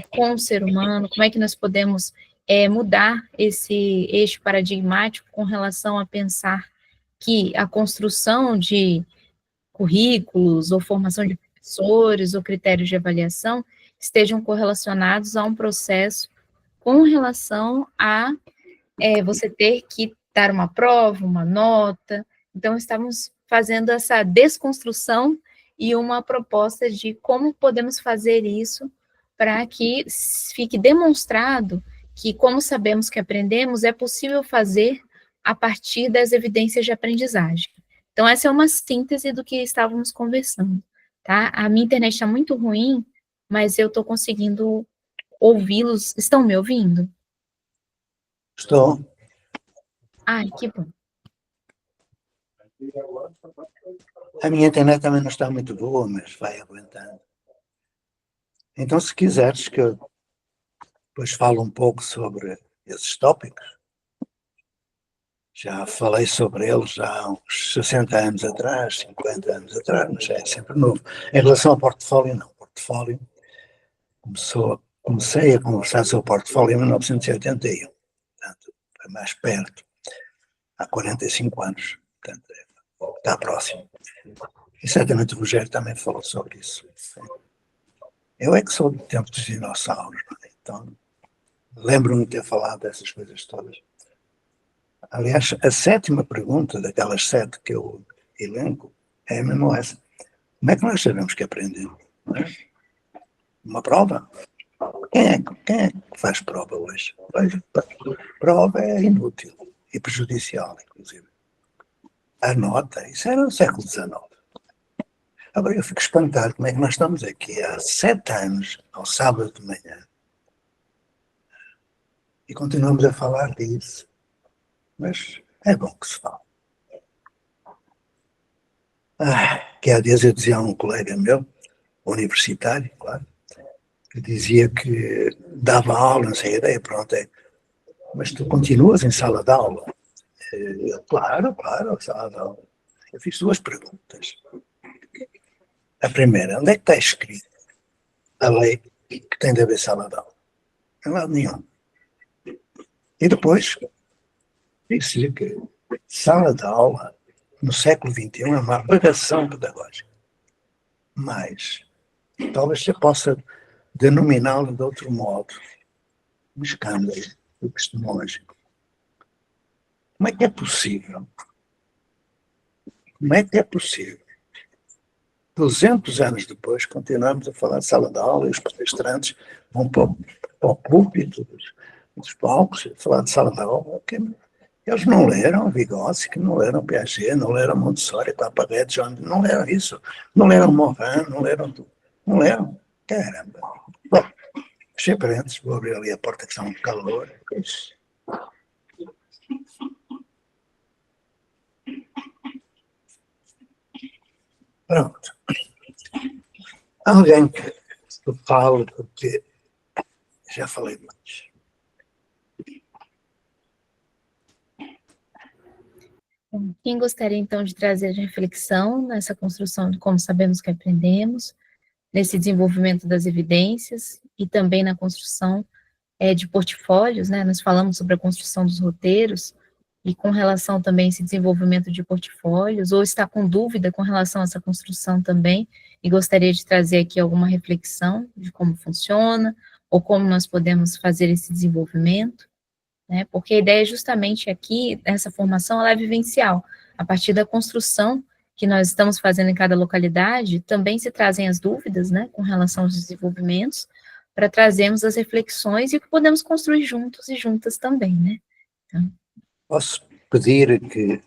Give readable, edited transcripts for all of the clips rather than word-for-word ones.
com o ser humano, como é que nós podemos mudar esse eixo paradigmático com relação a pensar que a construção de currículos ou formação de professores ou critérios de avaliação estejam correlacionados a um processo com relação a você ter que dar uma prova, uma nota. Então, estamos fazendo essa desconstrução e uma proposta de como podemos fazer isso para que fique demonstrado que, como sabemos que aprendemos, é possível fazer a partir das evidências de aprendizagem. Então, essa é uma síntese do que estávamos conversando, tá? A minha internet está muito ruim, mas eu estou conseguindo ouvi-los. Estão me ouvindo? Estou. Ai, que bom. A minha internet também não está muito boa, mas vai aguentando. Então, se quiseres que eu depois fale um pouco sobre esses tópicos, já falei sobre eles há uns 60 anos atrás, 50 anos atrás, mas é sempre novo. Em relação ao portfólio, não. O portfólio comecei a conversar sobre o portfólio em 1981, portanto, é mais perto, há 45 anos, portanto, está próximo. E certamente o Rogério também falou sobre isso. Eu é que sou do tempo dos dinossauros, não é? Então lembro-me de ter falado dessas coisas todas. Aliás, a sétima pergunta daquelas 7 que eu elenco é mesmo essa. Como é que nós sabemos que aprendemos? Não é? Uma prova? Quem é que faz prova hoje? Hoje, prova é inútil e prejudicial, inclusive. A nota, isso era no século XIX. Agora eu fico espantado como é que nós estamos aqui há 7 anos, ao sábado de manhã, e continuamos a falar disso. Mas é bom que se fale. Que há dias eu dizia a um colega meu, universitário, claro, que dizia que dava aula, não sei a ideia, pronto, mas tu continuas em sala de aula? Eu, claro, sala de aula. Eu fiz 2 perguntas. A primeira, onde é que está escrito a lei que tem de haver sala de aula? Não há nenhum. E depois, disse-lhe que sala de aula, no século XXI, é uma aberração pedagógica. Mas, talvez você possa denominá-lo de outro modo, um escândalo epistemológico. Como é que é possível? Como é que é possível? 200 anos depois, continuamos a falar de sala de aula e os palestrantes vão para o púlpito dos palcos a falar de sala de aula, porque eles não leram Vygotsky, não leram Piaget, não leram Montessori, Papagé, não leram isso, não leram Morin, não leram tudo. Não leram. Caramba. Bom, fechei parênteses, vou abrir ali a porta que está um calor. Pronto. Alguém que fale, porque já falei mais. Quem gostaria, então, de trazer reflexão nessa construção de como sabemos que aprendemos, nesse desenvolvimento das evidências e também na construção de portfólios, né? Nós falamos sobre a construção dos roteiros e com relação também a esse desenvolvimento de portfólios, ou está com dúvida com relação a essa construção também, e gostaria de trazer aqui alguma reflexão de como funciona, ou como nós podemos fazer esse desenvolvimento, né? Porque a ideia justamente aqui, essa formação, ela é vivencial. A partir da construção que nós estamos fazendo em cada localidade, também se trazem as dúvidas, né, com relação aos desenvolvimentos, para trazermos as reflexões e o que podemos construir juntos e juntas também, né? Então. Posso pedir que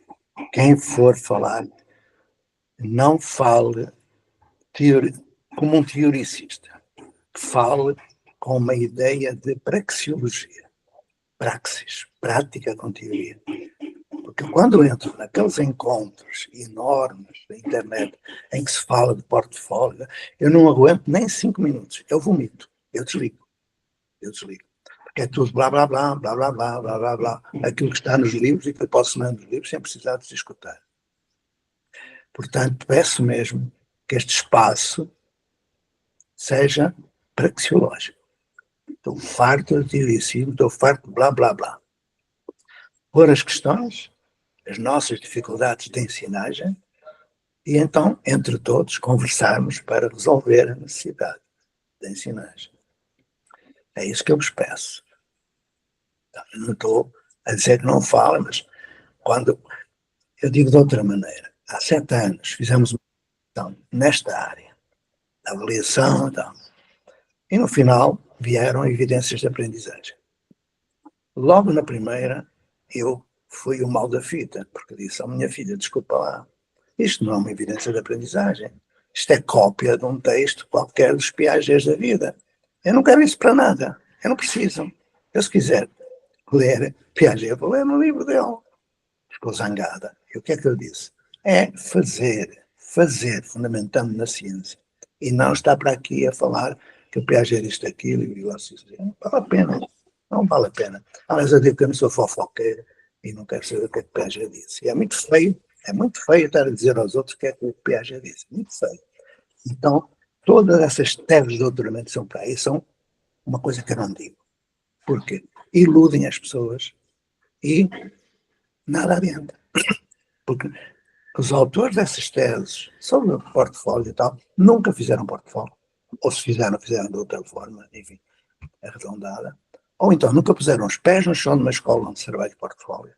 quem for falar não fale como um teoricista, fale com uma ideia de praxeologia, praxis, prática com teoria. Porque quando entro naqueles encontros enormes da internet em que se fala de portfólio, eu não aguento nem 5 minutos, eu vomito, eu desligo. Porque é tudo blá, blá, blá, blá, blá, blá, blá, blá, blá, aquilo que está nos livros e que eu posso ler nos livros sem precisar de se escutar. Portanto, peço mesmo que este espaço seja praxeológico. Estou farto de teoricismo, estou farto de blá, blá, blá. Pôr as questões, as nossas dificuldades de ensinagem, e então, entre todos, conversarmos para resolver a necessidade de ensinagem. É isso que eu vos peço. Eu não estou a dizer que não fala, mas quando eu digo de outra maneira, há 7 anos fizemos uma questão nesta área, da avaliação e tal, e no final vieram evidências de aprendizagem. Logo na primeira, eu fui o mal da fita, porque disse à minha filha, desculpa lá, isto não é uma evidência de aprendizagem, isto é cópia de um texto qualquer dos Piaget da vida. Eu não quero isso para nada, eu não preciso. Eu, se quiser ler Piaget, eu vou ler no livro dele. Ficou zangada. E o que é que eu disse? É fazer, fundamentando na ciência. E não estar para aqui a falar que o Piaget isto, aquilo, e assim, não vale a pena. Não vale a pena. Aliás, eu digo que eu não sou fofoqueiro e não quero saber o que é que o Piaget disse. E é muito feio estar a dizer aos outros o que é que o Piaget disse. Muito feio. Então, todas essas teses de doutoramento são para aí, são uma coisa que eu não digo. Porque iludem as pessoas e nada adianta. Porque os autores dessas teses sobre o portfólio e tal, nunca fizeram portfólio. Ou se fizeram, fizeram de outra forma, enfim, arredondada. Ou então nunca puseram os pés no chão de uma escola onde se trabalha de portfólio.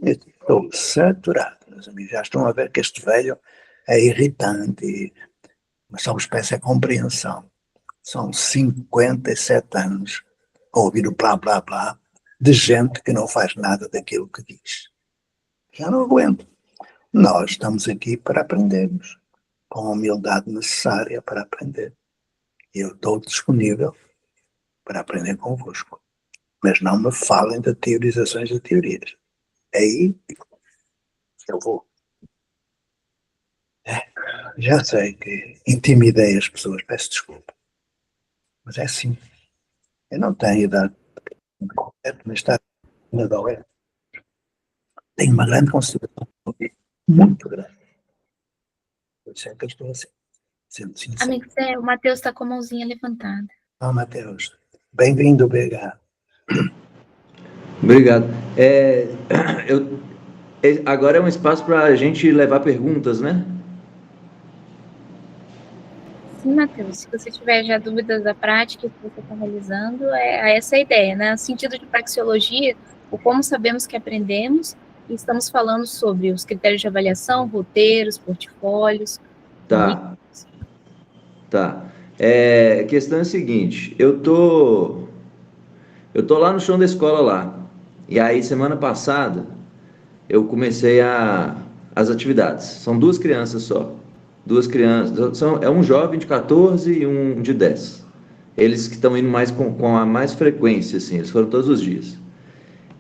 Estou saturado, meus amigos. Já estão a ver que este velho é irritante, mas só vos peço é compreensão. São 57 anos a ouvir o blá, blá, blá de gente que não faz nada daquilo que diz. Já não aguento. Nós estamos aqui para aprendermos, com a humildade necessária para aprender. Eu estou disponível para aprender convosco. Mas não me falem de teorizações de teorias. Aí eu vou. Já sei que intimidei as pessoas, peço desculpa. Mas é assim. Eu não tenho idade correta, mas está na doer. Tenho uma grande consideração, muito grande. Por isso é que eu estou assim, sendo sincero. Amigo Zé, o Matheus está com a mãozinha levantada. Matheus, bem-vindo, BH. Obrigado. Agora é um espaço para a gente levar perguntas, né? Sim, Matheus, se você tiver já dúvidas da prática que você está realizando, é essa a ideia, né? No sentido de praxeologia, o como sabemos que aprendemos, e estamos falando sobre os critérios de avaliação, roteiros, portfólios. Tá. A questão é a seguinte, eu tô lá no chão da escola lá, e aí semana passada eu comecei as atividades. São 2 crianças só. 2 crianças, é um jovem de 14 e um de 10. Eles que estão indo mais com a mais frequência, assim, eles foram todos os dias.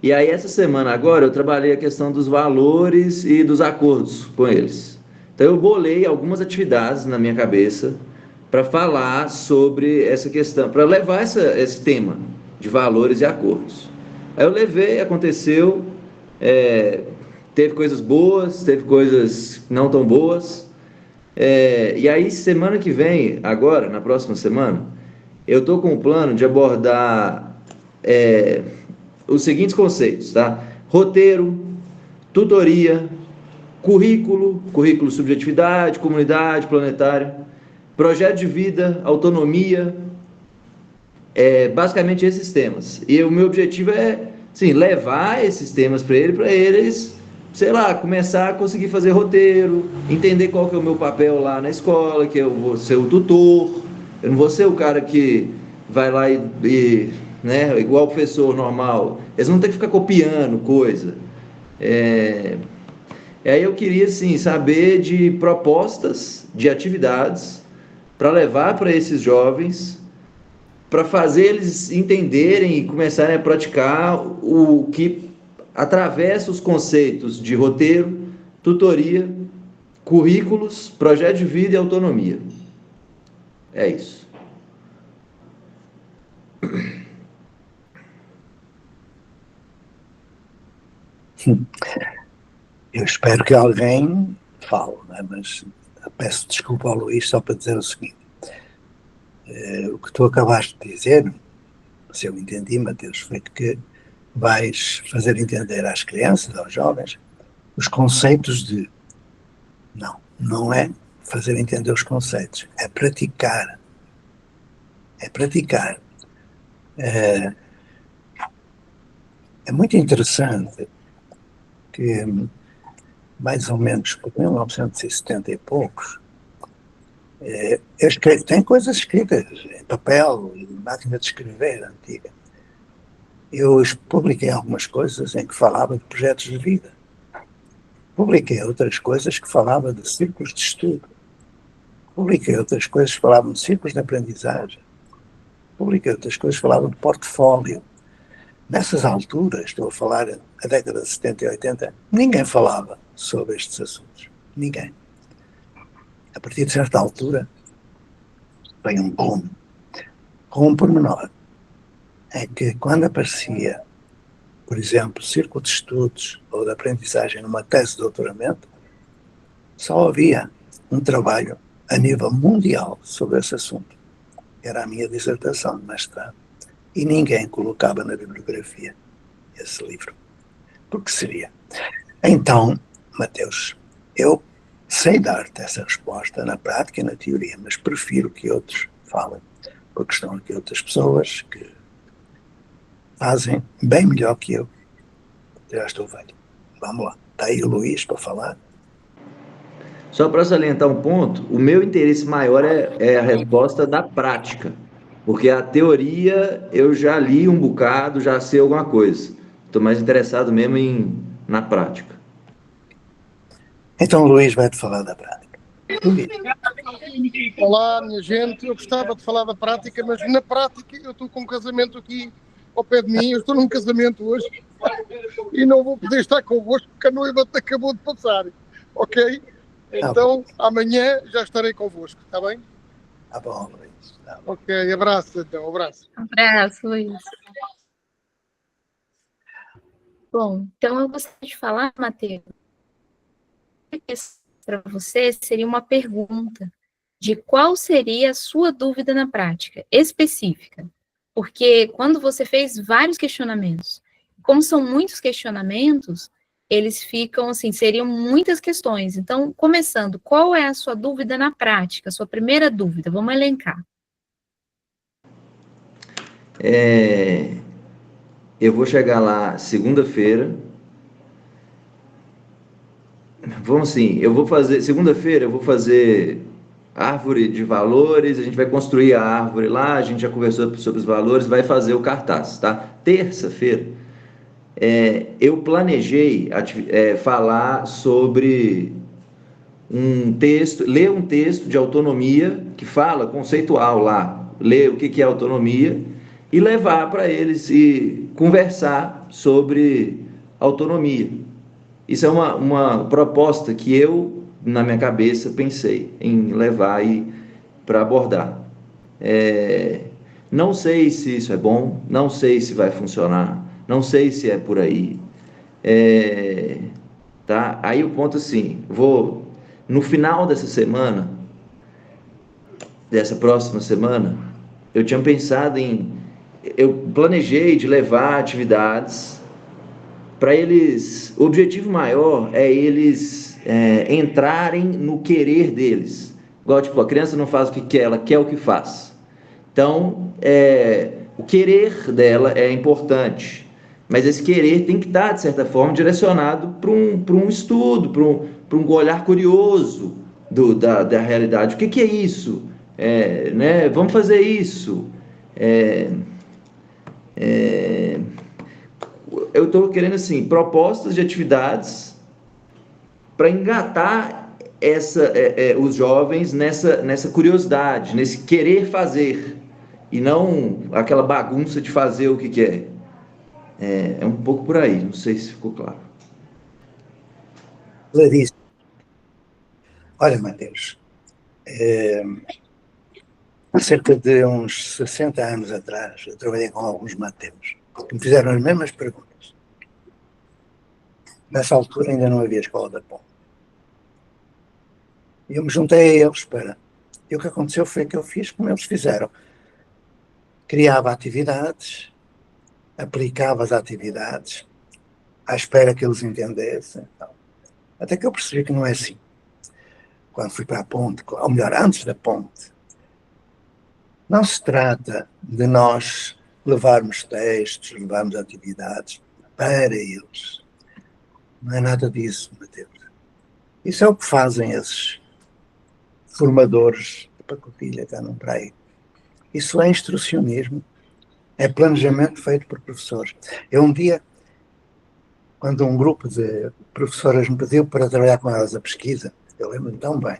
E aí essa semana agora eu trabalhei a questão dos valores e dos acordos com eles. Então eu bolei algumas atividades na minha cabeça para falar sobre essa questão, para levar esse tema de valores e acordos. Aí eu levei, aconteceu, teve coisas boas, teve coisas não tão boas. E aí semana que vem, agora, na próxima semana, eu estou com o plano de abordar os seguintes conceitos, tá? Roteiro, tutoria, currículo, subjetividade, comunidade, planetário, projeto de vida, autonomia, basicamente esses temas. E o meu objetivo é, sim, levar esses temas para eles, sei lá, começar a conseguir fazer roteiro, entender qual que é o meu papel lá na escola, que eu vou ser o tutor, eu não vou ser o cara que vai lá né, igual o professor normal, eles vão ter que ficar copiando coisa. Aí eu queria, assim, saber de propostas, de atividades, para levar para esses jovens, para fazer eles entenderem e começarem a praticar o que atravessa os conceitos de roteiro, tutoria, currículos, projeto de vida e autonomia. É isso. Eu espero que alguém fale, né? Mas peço desculpa ao Luís só para dizer o seguinte. O que tu acabaste de dizer, se eu entendi, Mateus, foi que vais fazer entender às crianças, aos jovens, os conceitos de... Não, não é fazer entender os conceitos, é praticar. É praticar. É muito interessante que, mais ou menos por 1970 e poucos, tem coisas escritas em papel, máquina de escrever antiga. Eu publiquei algumas coisas em que falava de projetos de vida. Publiquei outras coisas que falava de círculos de estudo. Publiquei outras coisas que falavam de círculos de aprendizagem. Publiquei outras coisas que falavam de portfólio. Nessas alturas, estou a falar da década de 70 e 80, ninguém falava sobre estes assuntos. Ninguém. A partir de certa altura, vem um boom. Com um pormenor. É que quando aparecia, por exemplo, círculo de estudos ou de aprendizagem numa tese de doutoramento, só havia um trabalho a nível mundial sobre esse assunto. Era a minha dissertação de mestrado. E ninguém colocava na bibliografia esse livro. Porque seria. Então, Mateus, eu sei dar-te essa resposta na prática e na teoria, mas prefiro que outros falem, porque estão aqui outras pessoas que fazem bem melhor que eu. Já estou velho. Vamos lá. Está aí o Luís para falar. Só para salientar um ponto, o meu interesse maior é a resposta da prática, porque a teoria eu já li um bocado, já sei alguma coisa. Estou mais interessado mesmo na prática. Então o Luís vai-te falar da prática. Luís. Olá, minha gente. Eu gostava de falar da prática, mas na prática eu estou com um casamento aqui ao pé de mim. Eu estou num casamento hoje e não vou poder estar convosco porque a noiva acabou de passar, ok? Então, amanhã já estarei convosco, está bem? Tá bom, Luís. Tá bom. Ok, abraço então, abraço. Abraço, Luís. Bom, então eu gostaria de falar, Matheus, para você seria uma pergunta de qual seria a sua dúvida na prática, específica. Porque quando você fez vários questionamentos, como são muitos questionamentos, eles ficam assim, seriam muitas questões. Então, começando, qual é a sua dúvida na prática, a sua primeira dúvida? Vamos elencar. Eu vou chegar lá segunda-feira. Vamos sim, segunda-feira eu vou fazer árvore de valores, a gente vai construir a árvore lá, a gente já conversou sobre os valores, vai fazer o cartaz, tá? Terça-feira, eu planejei falar sobre ler um texto de autonomia que fala conceitual lá, ler o que é autonomia e levar para eles e conversar sobre autonomia. Isso é uma proposta que eu, na minha cabeça, pensei em levar para abordar. Não sei se isso é bom, não sei se vai funcionar, não sei se é por aí. Tá? Aí o ponto assim, no final dessa próxima semana, eu tinha pensado eu planejei de levar atividades para eles, o objetivo maior é eles entrarem no querer deles. Igual, tipo, a criança não faz o que quer, ela quer o que faz. Então, o querer dela é importante, mas esse querer tem que estar, de certa forma, direcionado para um estudo, para um olhar curioso da realidade. O que é isso? Né? Vamos fazer isso. Eu estou querendo, assim, propostas de atividades para engatar os jovens nessa curiosidade, nesse querer fazer, e não aquela bagunça de fazer o que quer. É um pouco por aí, não sei se ficou claro. Claríssimo. Olha, Mateus, há cerca de uns 60 anos atrás, eu trabalhei com alguns Mateus, que me fizeram as mesmas perguntas. Nessa altura ainda não havia escola da POM. E eu me juntei a eles para E o que aconteceu foi que eu fiz como eles fizeram. Criava atividades, aplicava as atividades, à espera que eles entendessem. Até que eu percebi que não é assim. Quando fui para a ponte, ou melhor, antes da ponte, não se trata de nós levarmos textos, levarmos atividades para eles. Não é nada disso, Mateus. Isso é o que fazem esses formadores de pacotilha que andam para aí. Isso é instrucionismo, é planejamento feito por professores. Eu um dia, quando um grupo de professoras me pediu para trabalhar com elas a pesquisa, eu lembro-me tão bem,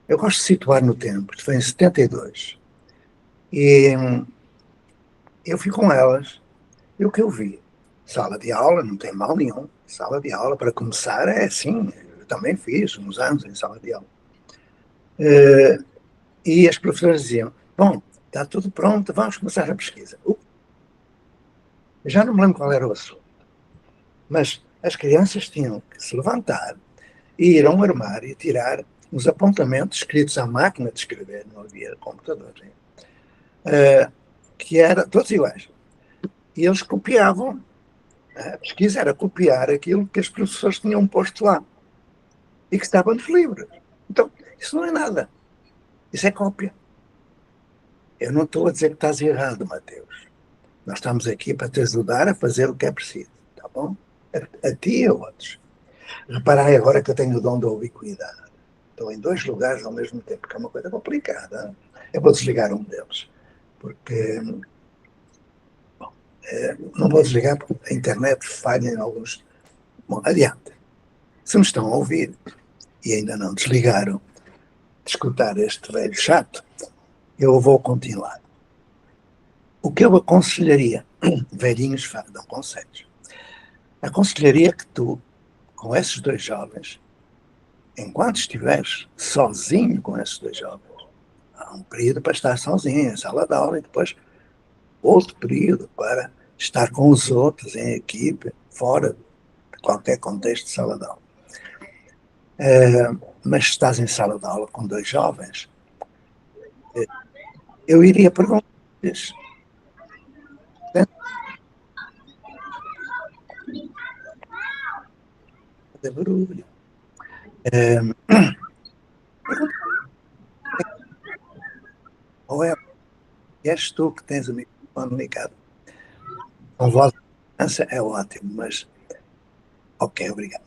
eu gosto de situar no tempo, isto foi em 72, e eu fui com elas, e o que eu vi? Sala de aula, não tem mal nenhum, sala de aula, para começar, é assim, eu também fiz uns anos em sala de aula. E as professoras diziam, bom, está tudo pronto, vamos começar a pesquisa. Eu já não me lembro qual era o assunto, mas as crianças tinham que se levantar e ir a um armário e tirar uns apontamentos escritos à máquina de escrever, não havia computador, que eram todos iguais. E eles copiavam, a pesquisa era copiar aquilo que os professores tinham posto lá e que estava nos livros. Então, isso não é nada, isso é cópia. Eu não estou a dizer que estás errado, Mateus. Nós estamos aqui para te ajudar a fazer o que é preciso, tá bom? A ti e a outros. Reparai agora que eu tenho o dom da ubiquidade. Estou em 2 lugares ao mesmo tempo, que é uma coisa complicada. Eu vou desligar um deles, porque não vou desligar porque a internet falha em alguns. Bom, adiante. Se me estão a ouvir e ainda não desligaram de escutar este velho chato, eu vou continuar. O que eu aconselharia, velhinhos dão conselhos, aconselharia que tu, com esses 2 jovens, enquanto estiveres sozinho com esses 2 jovens, há um período para estar sozinho em sala de aula e depois outro período para estar com os outros em equipe, fora de qualquer contexto de sala de aula. Mas se estás em sala de aula com 2 jovens, eu iria perguntar-lhes. De barulho. Ou és tu que tens o microfone ligado? Com voz de criança é ótimo, mas ok, obrigado.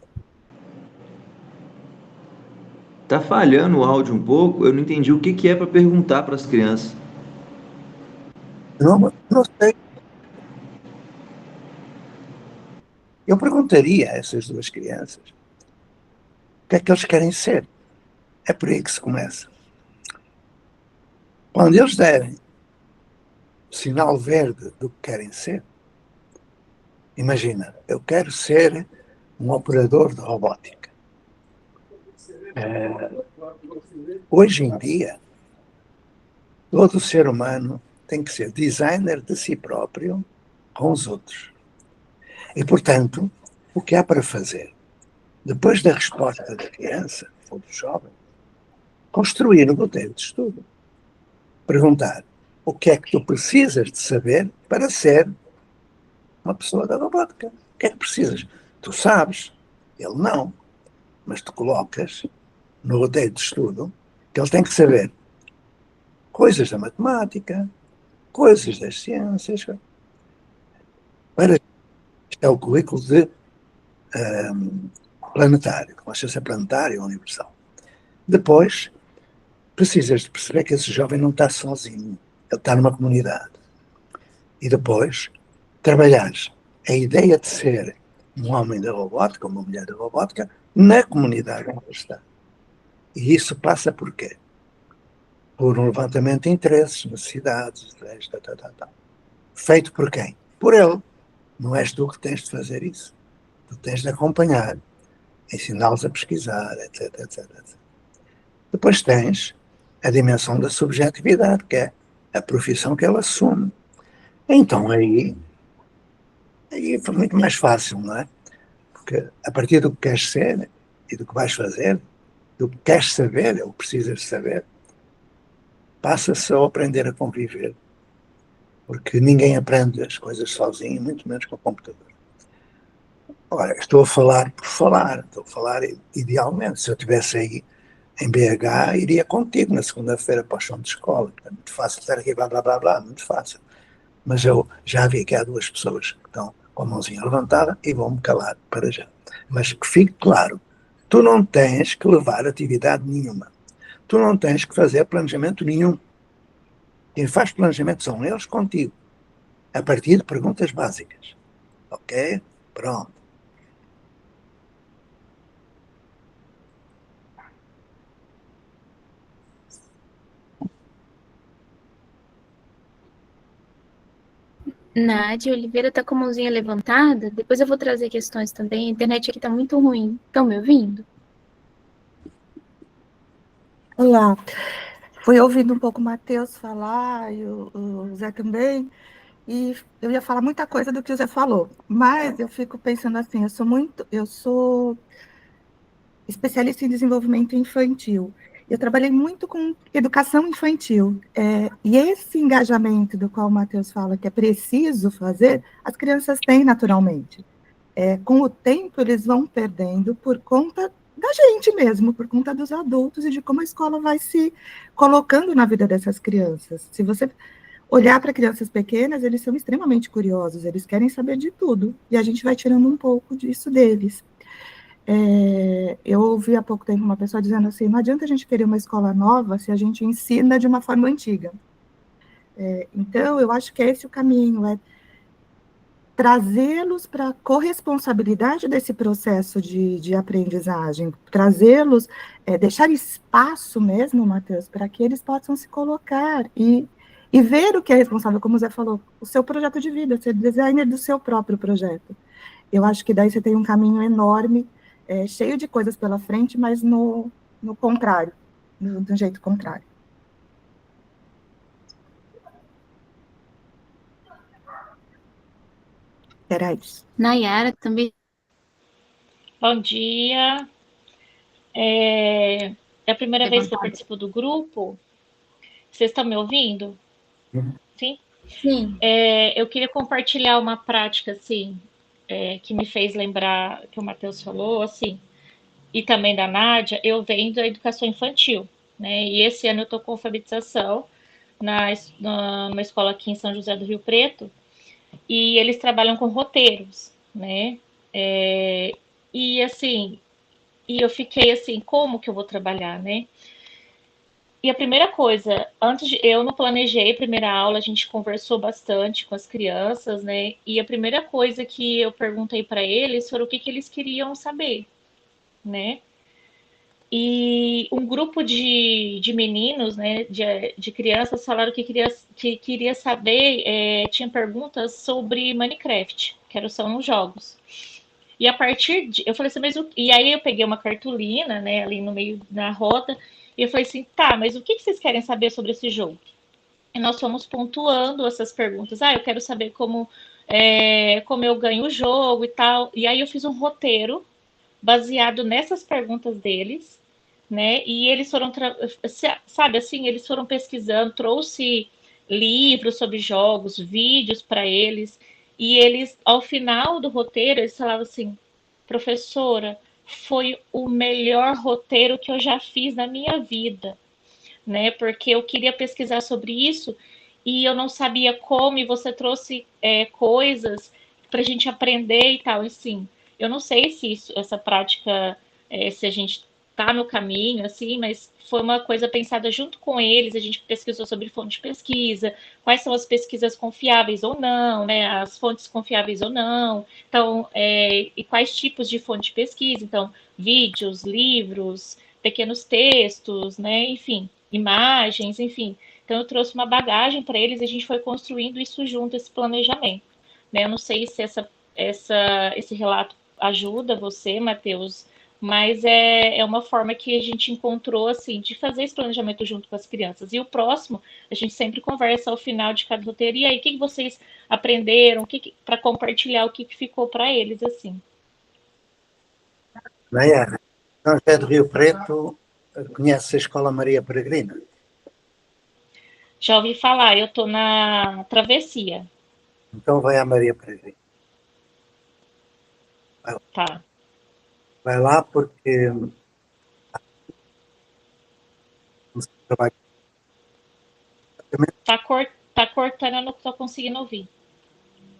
Tá falhando o áudio um pouco, eu não entendi o que é para perguntar para as crianças. Não sei. Eu perguntaria a essas 2 crianças o que é que eles querem ser. É por aí que se começa. Quando eles derem o sinal verde do que querem ser, imagina, eu quero ser um operador de robótica. Hoje em dia, todo ser humano tem que ser designer de si próprio com os outros. E, portanto, o que há para fazer? Depois da resposta da criança ou do jovem, construir um roteiro de estudo. Perguntar o que é que tu precisas de saber para ser uma pessoa da robótica. O que é que precisas? Tu sabes, ele não, mas tu colocas no roteiro de estudo que ele tem que saber coisas da matemática, coisas das ciências. Para é o currículo de planetário, consciência planetária ou universal. Depois, precisas de perceber que esse jovem não está sozinho, ele está numa comunidade. E depois, trabalhares a ideia de ser um homem da robótica, uma mulher da robótica, na comunidade onde está. E isso passa por quê? Por um levantamento de interesses, necessidades, feito por quem? Por ele. Não és tu que tens de fazer isso. Tu tens de acompanhar, ensiná-los a pesquisar, etc, etc, etc. Depois tens a dimensão da subjetividade, que é a profissão que ele assume. Então aí foi muito mais fácil, não é? Porque a partir do que queres ser e do que vais fazer, do que queres saber, ou precisas saber, passa-se a aprender a conviver, porque ninguém aprende as coisas sozinho, muito menos com o computador. Ora, estou a falar por falar, estou a falar idealmente. Se eu estivesse aí em BH, iria contigo na segunda-feira para o chão de escola. É muito fácil estar aqui, blá, blá, blá, blá, muito fácil. Mas eu já vi que há duas pessoas que estão com a mãozinha levantada e vão-me calar para já. Mas que fique claro, tu não tens que levar atividade nenhuma. Tu não tens que fazer planejamento nenhum. Quem faz planejamento são eles contigo, a partir de perguntas básicas. Ok? Pronto. Nádia Oliveira está com a mãozinha levantada. Depois eu vou trazer questões também. A internet aqui está muito ruim. Estão me ouvindo? Olá, fui ouvindo um pouco o Matheus falar e o Zé também, e eu ia falar muita coisa do que o Zé falou, mas eu fico pensando assim, eu sou especialista em desenvolvimento infantil. Eu trabalhei muito com educação infantil, e esse engajamento do qual o Matheus fala que é preciso fazer, as crianças têm naturalmente. Com o tempo, eles vão perdendo por conta da gente mesmo, por conta dos adultos e de como a escola vai se colocando na vida dessas crianças. Se você olhar para crianças pequenas, eles são extremamente curiosos, eles querem saber de tudo, e a gente vai tirando um pouco disso deles. Eu ouvi há pouco tempo uma pessoa dizendo assim, não adianta a gente querer uma escola nova se a gente ensina de uma forma antiga. Então, eu acho que é esse o caminho, trazê-los para a corresponsabilidade desse processo de aprendizagem, trazê-los, deixar espaço mesmo, Matheus, para que eles possam se colocar e ver o que é responsável, como o Zé falou, o seu projeto de vida, ser designer do seu próprio projeto. Eu acho que daí você tem um caminho enorme, cheio de coisas pela frente, mas no contrário, do jeito contrário. Era isso. Nayara também. Bom dia. É a primeira vez que eu participo do grupo. Vocês estão me ouvindo? Sim? Sim. Eu queria compartilhar uma prática, assim, que me fez lembrar que o Matheus falou, assim, e também da Nádia. Eu venho da educação infantil, né? E esse ano eu estou com alfabetização numa escola aqui em São José do Rio Preto, e eles trabalham com roteiros, né? E assim, e eu fiquei assim, como que eu vou trabalhar, né? E a primeira coisa, eu não planejei a primeira aula, a gente conversou bastante com as crianças, né? E a primeira coisa que eu perguntei para eles foi o que eles queriam saber, né? E um grupo de meninos, né, de crianças, falaram que queria saber, tinha perguntas sobre Minecraft, que são os jogos. E a partir de. Eu falei assim, e aí eu peguei uma cartolina, né, ali no meio da roda, e eu falei assim, tá, mas o que vocês querem saber sobre esse jogo? E nós fomos pontuando essas perguntas. Eu quero saber como eu ganho o jogo e tal. E aí eu fiz um roteiro baseado nessas perguntas deles, né? E eles foram, sabe assim, eles foram pesquisando, trouxe livros sobre jogos, vídeos para eles, e eles, ao final do roteiro, eles falavam assim, professora, foi o melhor roteiro que eu já fiz na minha vida, né? Porque eu queria pesquisar sobre isso e eu não sabia como, e você trouxe coisas para a gente aprender e tal, assim. Eu não sei se essa prática, se a gente está no caminho, assim, mas foi uma coisa pensada junto com eles. A gente pesquisou sobre fonte de pesquisa, quais são as pesquisas confiáveis ou não, né? As fontes confiáveis ou não. Então, e quais tipos de fonte de pesquisa? Então, vídeos, livros, pequenos textos, né? Enfim, imagens, enfim. Então, eu trouxe uma bagagem para eles e a gente foi construindo isso junto, esse planejamento. Né? Eu não sei se esse relato ajuda você, Matheus, mas é uma forma que a gente encontrou, assim, de fazer esse planejamento junto com as crianças. E o próximo, a gente sempre conversa ao final de cada roteiro, e aí, o que vocês aprenderam, para compartilhar o que ficou para eles, assim. Nayara, São José do Rio Preto, conhece a Escola Maria Peregrina? Já ouvi falar, eu tô na Travessia. Então vai à Maria Pereira. Tá. Vai lá porque o seu trabalho Tá cortando, eu não tô conseguindo ouvir.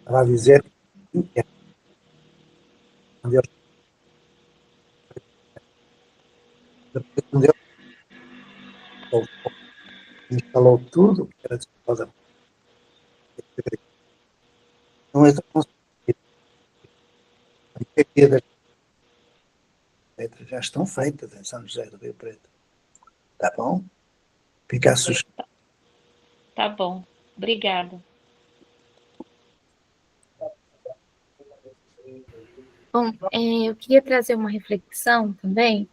vai dizer que quando ele instalou tudo, que era suposta, não é tão conseguido. A maioria das letras já estão feitas em São José do Rio Preto. Tá bom? Fica a sugestão. Tá bom. Obrigada. Bom, eu queria trazer uma reflexão também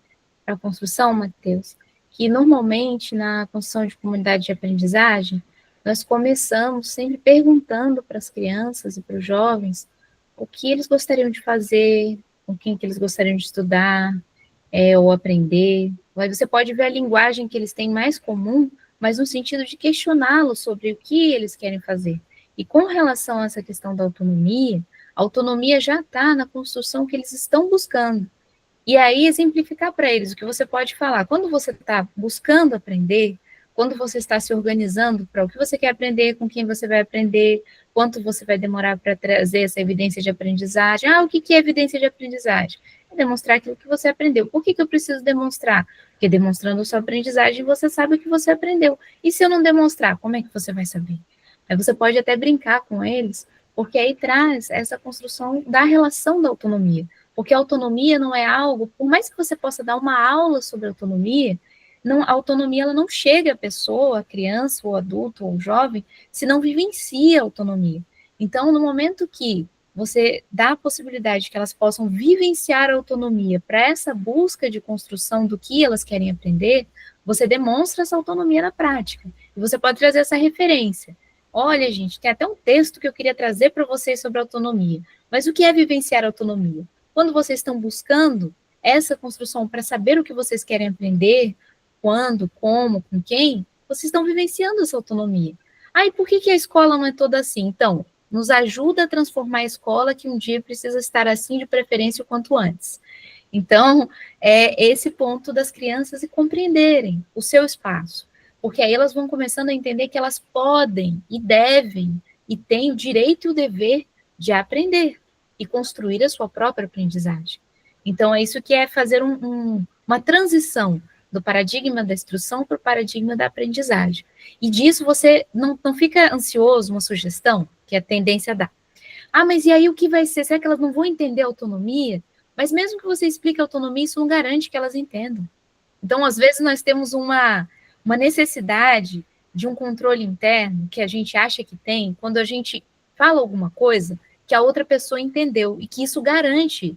para a construção, Matheus, que normalmente na construção de comunidade de aprendizagem, nós começamos sempre perguntando para as crianças e para os jovens o que eles gostariam de fazer, com quem que eles gostariam de estudar, ou aprender. Aí você pode ver a linguagem que eles têm mais comum, mas no sentido de questioná-los sobre o que eles querem fazer. E com relação a essa questão da autonomia, a autonomia já está na construção que eles estão buscando. E aí, exemplificar para eles o que você pode falar. Quando você está buscando aprender, quando você está se organizando para o que você quer aprender, com quem você vai aprender, quanto você vai demorar para trazer essa evidência de aprendizagem. Ah, o que é evidência de aprendizagem? É demonstrar aquilo que você aprendeu. Por que eu preciso demonstrar? Porque demonstrando a sua aprendizagem, você sabe o que você aprendeu. E se eu não demonstrar, como é que você vai saber? Aí você pode até brincar com eles, porque aí traz essa construção da relação da autonomia. Porque a autonomia não é algo, por mais que você possa dar uma aula sobre autonomia, a autonomia ela não chega à pessoa, à criança, ou adulto, ou jovem, se não vivencia a autonomia. Então, no momento que você dá a possibilidade que elas possam vivenciar a autonomia para essa busca de construção do que elas querem aprender, você demonstra essa autonomia na prática. E você pode trazer essa referência. Olha, gente, tem até um texto que eu queria trazer para vocês sobre autonomia. Mas o que é vivenciar a autonomia? Quando vocês estão buscando essa construção para saber o que vocês querem aprender, quando, como, com quem, vocês estão vivenciando essa autonomia. Ah, e por que a escola não é toda assim? Então, nos ajuda a transformar a escola que um dia precisa estar assim, de preferência o quanto antes. Então, é esse ponto das crianças e compreenderem o seu espaço, porque aí elas vão começando a entender que elas podem e devem e têm o direito e o dever de aprender e construir a sua própria aprendizagem. Então, é isso que é fazer uma transição do paradigma da instrução para o paradigma da aprendizagem. E disso você não fica ansioso, uma sugestão, que a tendência dá. Ah, mas e aí o que vai ser? Será que elas não vão entender a autonomia? Mas mesmo que você explique a autonomia, isso não garante que elas entendam. Então, às vezes, nós temos uma necessidade de um controle interno que a gente acha que tem quando a gente fala alguma coisa que a outra pessoa entendeu e que isso garante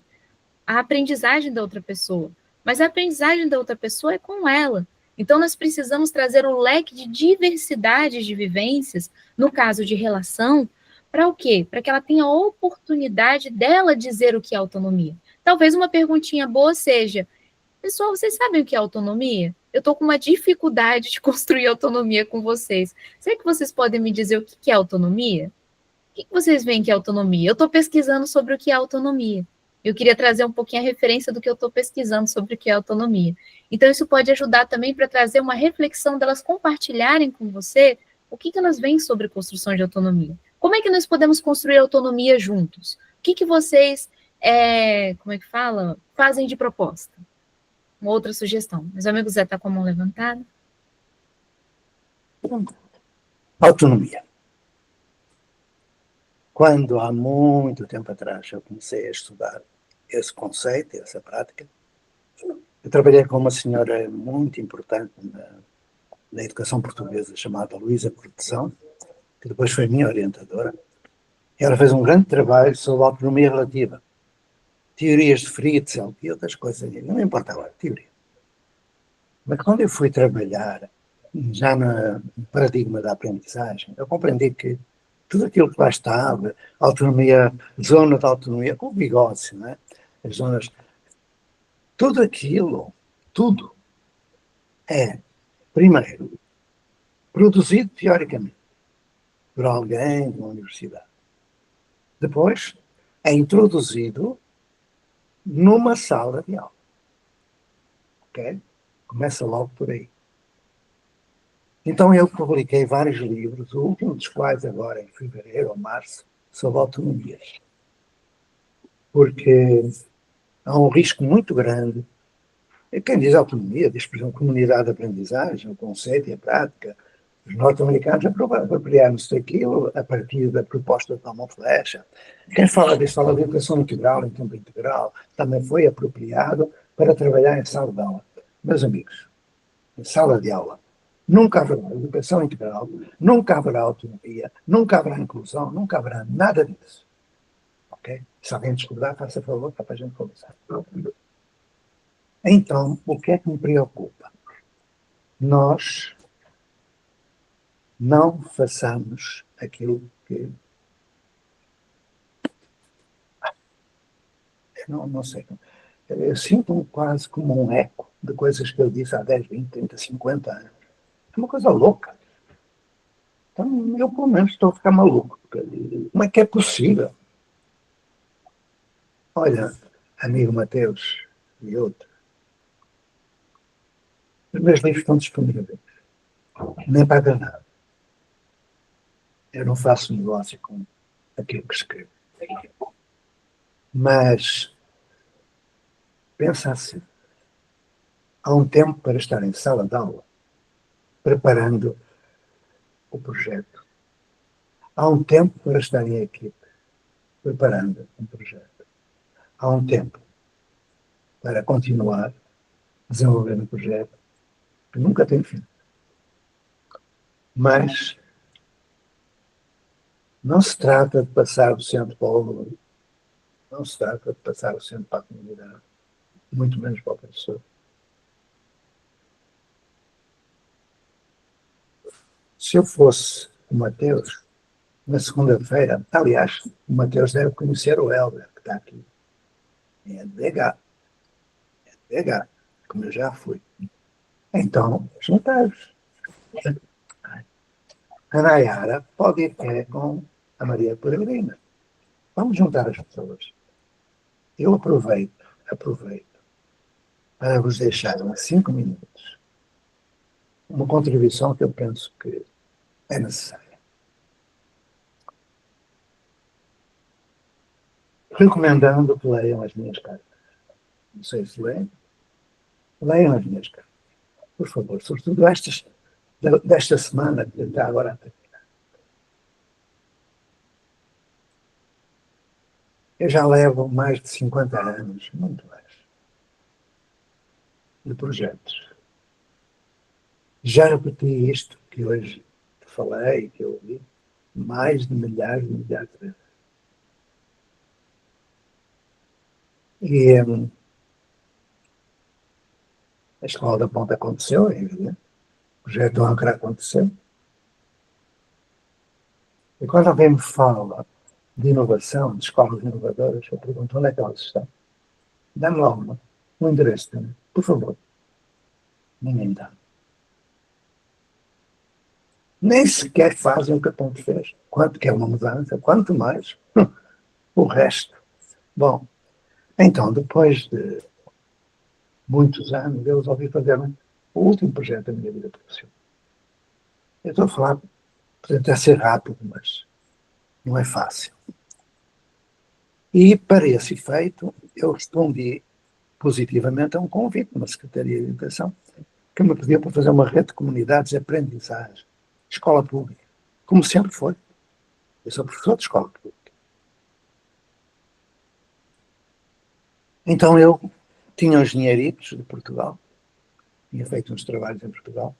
a aprendizagem da outra pessoa. Mas a aprendizagem da outra pessoa é com ela. Então, nós precisamos trazer um leque de diversidades de vivências, no caso de relação, para o quê? Para que ela tenha a oportunidade dela dizer o que é autonomia. Talvez uma perguntinha boa seja: pessoal, vocês sabem o que é autonomia? Eu estou com uma dificuldade de construir autonomia com vocês. Será que vocês podem me dizer o que é autonomia? O que vocês veem que é autonomia? Eu estou pesquisando sobre o que é autonomia. Eu queria trazer um pouquinho a referência do que eu estou pesquisando sobre o que é autonomia. Então, isso pode ajudar também para trazer uma reflexão delas compartilharem com você o que elas veem sobre construção de autonomia. Como é que nós podemos construir autonomia juntos? O que vocês, como é que fala? Fazem de proposta? Uma outra sugestão. Mas o amigo Zé está com a mão levantada. Autonomia. Quando, há muito tempo atrás, eu comecei a estudar esse conceito, essa prática, eu trabalhei com uma senhora muito importante na educação portuguesa, chamada Luísa Proteção, que depois foi minha orientadora. Ela fez um grande trabalho sobre a autonomia relativa, teorias de Fritzel e outras coisas, não me importava a teoria. Mas quando eu fui trabalhar já no paradigma da aprendizagem, eu compreendi que tudo aquilo que lá estava, autonomia, zona de autonomia, o bigode, não é? As zonas, tudo aquilo, tudo é, primeiro, produzido teoricamente por alguém de uma universidade. Depois é introduzido numa sala de aula. Ok? Começa logo por aí. Então eu publiquei vários livros, o último dos quais agora, em fevereiro ou março, sobre autonomia. Porque há um risco muito grande. E quem diz autonomia, diz, por exemplo, comunidade de aprendizagem, o conceito e a prática. Os norte-americanos apropriaram-se daquilo a partir da proposta de Norman Flecha. Quem fala disso fala de educação integral, em tempo integral, também foi apropriado para trabalhar em sala de aula. Meus amigos, em sala de aula, nunca haverá educação integral, nunca haverá autonomia, nunca haverá inclusão, nunca haverá nada disso. Ok? Se alguém discordar, faça favor para a gente conversar. Então, o que é que me preocupa? Nós não façamos aquilo que... Não sei. Eu sinto-me quase como um eco de coisas que eu disse há 10, 20, 30, 50 anos. É uma coisa louca. Então, eu, pelo menos, estou a ficar maluco. Como é que é possível? Olha, amigo Mateus e outro, os meus livros estão disponíveis. Nem paga nada. Eu não faço negócio com aquilo que escrevo. Mas, pensa assim, há um tempo para estar em sala de aula, preparando o projeto. Há um tempo para estar em equipe, preparando um projeto. Há um tempo para continuar desenvolvendo um projeto que nunca tem fim. Mas não se trata de passar do centro para o aluno, não se trata de passar o centro para a comunidade, muito menos para o professor. Se eu fosse o Mateus, na segunda-feira, aliás, o Mateus deve conhecer o Helder, que está aqui. É DH, como eu já fui. Então, juntar-vos. A Nayara pode ir com a Maria Peregrina. Vamos juntar as pessoas. Eu aproveito para vos deixar em 5 minutos uma contribuição que eu penso que é necessária. Recomendando que leiam as minhas cartas. Não sei se leem. Leiam as minhas cartas. Por favor, sobretudo desta semana que está agora a terminar. Eu já levo mais de 50 anos, muito mais, de projetos. Já repeti isto que hoje te falei, que eu ouvi, mais de milhares de vezes. E a Escola da Ponta aconteceu, é evidente. O projeto do Ancra aconteceu. E quando alguém me fala de inovação, de escolas inovadoras, eu pergunto onde é que elas estão. Dá-me lá um endereço também, por favor. Ninguém dá. Nem sequer fazem o que a Ponte fez. Quanto que é uma mudança, quanto mais o resto. Bom, então, depois de muitos anos, eu resolvi fazer o último projeto da minha vida profissional. Eu estou a falar, pode até ser rápido, mas não é fácil. E, para esse efeito, eu respondi positivamente a um convite de uma Secretaria de Educação que me pediu para fazer uma rede de comunidades de aprendizagem, escola pública, como sempre foi. Eu sou professor de escola pública. Então eu tinha uns dinheiritos de Portugal, tinha feito uns trabalhos em Portugal,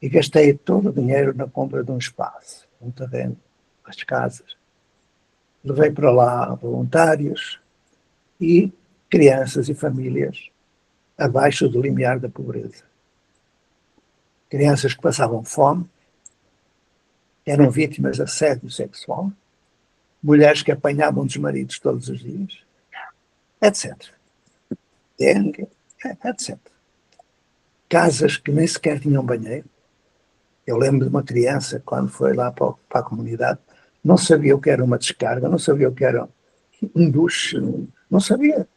e gastei todo o dinheiro na compra de um espaço, um terreno, as casas. Levei para lá voluntários e crianças e famílias abaixo do limiar da pobreza. Crianças que passavam fome, eram vítimas de assédio sexual, mulheres que apanhavam dos maridos todos os dias, etc. Dengue, etc. Casas que nem sequer tinham banheiro, Eu lembro de uma criança, quando foi lá para a comunidade, não sabia o que era uma descarga, não sabia o que era um duche, não sabia.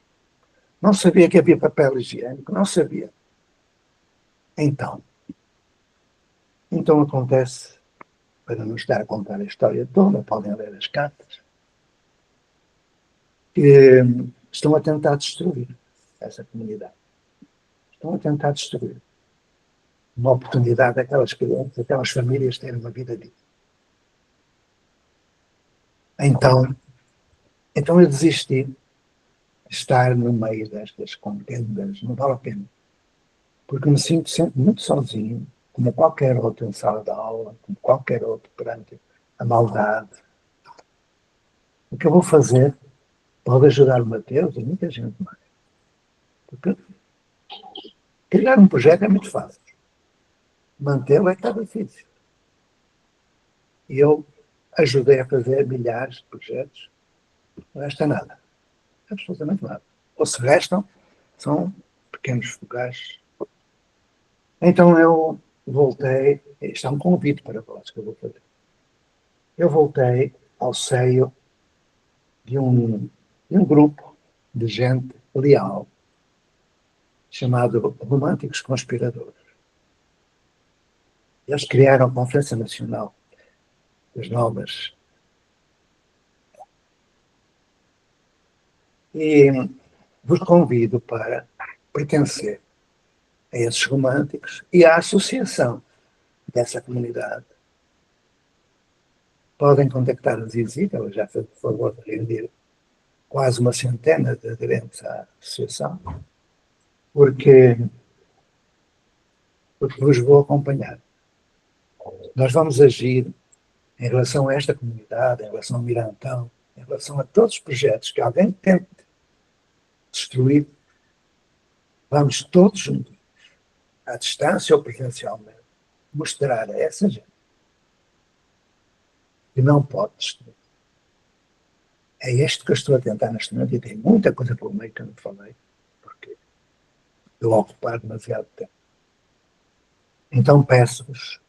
Não sabia que havia papel higiênico, não sabia. Então acontece, para nos dar a contar a história toda, podem ler as cartas, que estão a tentar destruir essa comunidade. Estão a tentar destruir uma oportunidade daquelas crianças, daquelas famílias terem uma vida digna. Então eu desisti de estar no meio destas contendas, não vale a pena, porque me sinto sempre muito sozinho, como qualquer outro em sala de aula, como qualquer outro perante a maldade. O que eu vou fazer pode ajudar o Mateus e muita gente mais. Porque criar um projeto é muito fácil, mantê-lo é que está difícil. E eu ajudei a fazer milhares de projetos, não resta nada, absolutamente nada. Ou se restam, são pequenos fogachos. Então eu voltei, isto é um convite para vós que eu vou fazer. Eu voltei ao seio de um grupo de gente leal, chamado Românticos Conspiradores. Eles criaram a Conferência Nacional das Novas. E vos convido para pertencer a esses românticos e à associação dessa comunidade. Podem contactar a Zizi, ela já fez o favor de reunir quase uma centena de aderentes à associação, porque vos vou acompanhar. Nós vamos agir em relação a esta comunidade, em relação ao Mirantão, em relação a todos os projetos que alguém tente destruir, vamos todos juntos, à distância ou presencialmente, mostrar a essa gente que não pode destruir. É isto que eu estou a tentar neste momento e tem muita coisa pelo meio que eu não falei, porque eu ocupar demasiado tempo. Então peço-vos,